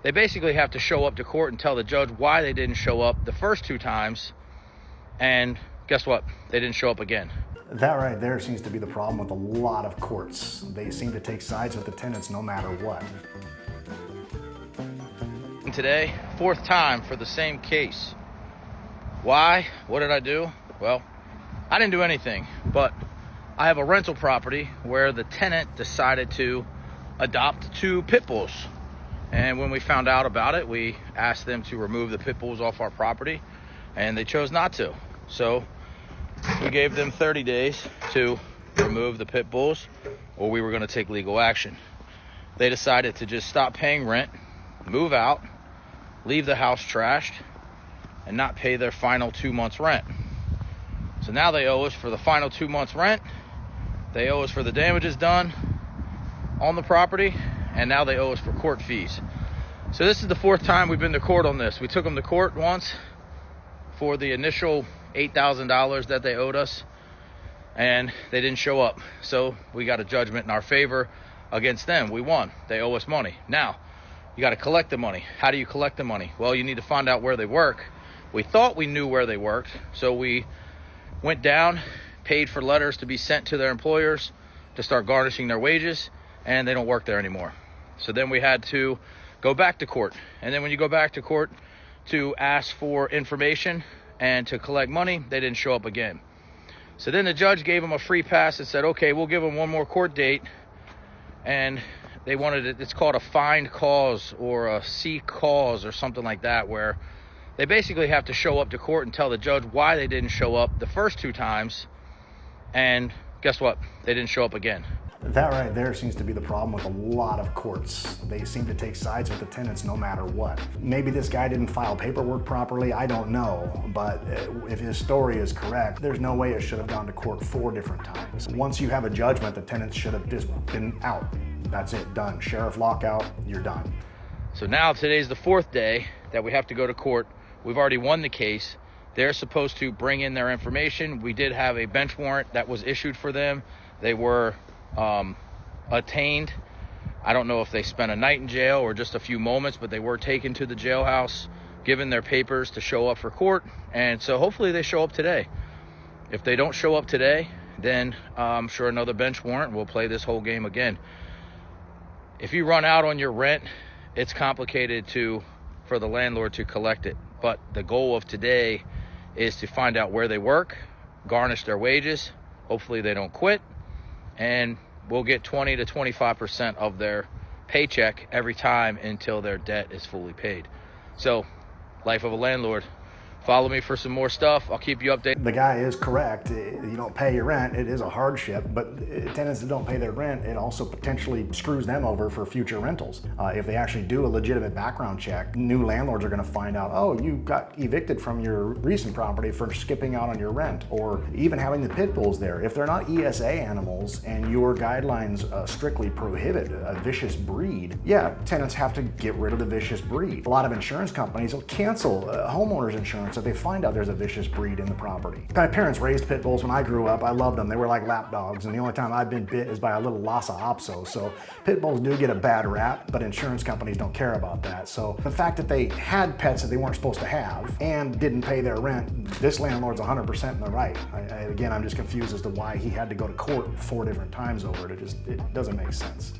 they basically have to show up to court and tell the judge why they didn't show up the first 2 times. And guess what? They didn't show up again. That right there seems to be the problem with a lot of courts. They seem to take sides with the tenants no matter what. And today, 4th time for the same case. Why? What did I do? Well, I didn't do anything, but I have a rental property where the tenant decided to adopt 2 pit bulls. And when we found out about it, we asked them to remove the pit bulls off our property, and they chose not to. So we gave them 30 days to remove the pit bulls, or we were going to take legal action. They decided to just stop paying rent, move out, leave the house trashed, and not pay their final 2 months rent. So now they owe us for the final 2 months rent, they owe us for the damages done on the property, and now they owe us for court fees. So this is the 4th time we've been to court on this. We took them to court once for the initial $8,000 that they owed us, and they didn't show up. So we got a judgment in our favor against them. We won. They owe us money. Now, you got to collect the money. How do you collect the money? Well, you need to find out where they work. We thought we knew where they worked, so we went down, paid for letters to be sent to their employers to start garnishing their wages, and they don't work there anymore. So then we had to go back to court. And then when you go back to court to ask for information and to collect money, they didn't show up again. So then the judge gave them a free pass and said, okay, we'll give them one more court date. And they wanted it, it's called a find cause or a see cause or something like that, where they basically have to show up to court and tell the judge why they didn't show up the first 2 times. And guess what? They didn't show up again. That right there seems to be the problem with a lot of courts. They seem to take sides with the tenants no matter what. Maybe this guy didn't file paperwork properly, I don't know. But if his story is correct, there's no way it should have gone to court 4 different times. Once you have a judgment, the tenants should have just been out. That's it, done. Sheriff lockout, you're done. So now today's the 4th day that we have to go to court. We've already won the case. They're supposed to bring in their information. We did have a bench warrant that was issued for them. They were attained. I don't know if they spent a night in jail or just a few moments, but they were taken to the jailhouse, given their papers to show up for court. And so hopefully they show up today. If they don't show up today, then I'm sure another bench warrant will play this whole game again. If you run out on your rent, it's complicated for the landlord to collect it. But the goal of today is to find out where they work, garnish their wages. Hopefully they don't quit, and we'll get 20 to 25% of their paycheck every time until their debt is fully paid. So, life of a landlord. Follow me for some more stuff. I'll keep you updated. The guy is correct. You don't pay your rent, it is a hardship, but tenants that don't pay their rent, it also potentially screws them over for future rentals. If they actually do a legitimate background check, new landlords are going to find out, oh, you got evicted from your recent property for skipping out on your rent, or even having the pit bulls there. If they're not ESA animals and your guidelines strictly prohibit a vicious breed, yeah, tenants have to get rid of the vicious breed. A lot of insurance companies will cancel homeowners insurance if they find out there's a vicious breed in the property. My parents raised pit bulls when I grew up. I loved them. They were like lap dogs, and the only time I've been bit is by a little Lhasa Apso. So pit bulls do get a bad rap, but insurance companies don't care about that. So the fact that they had pets that they weren't supposed to have and didn't pay their rent, this landlord's 100% in the right. Again, I'm just confused as to why he had to go to court 4 different times over it. It doesn't make sense.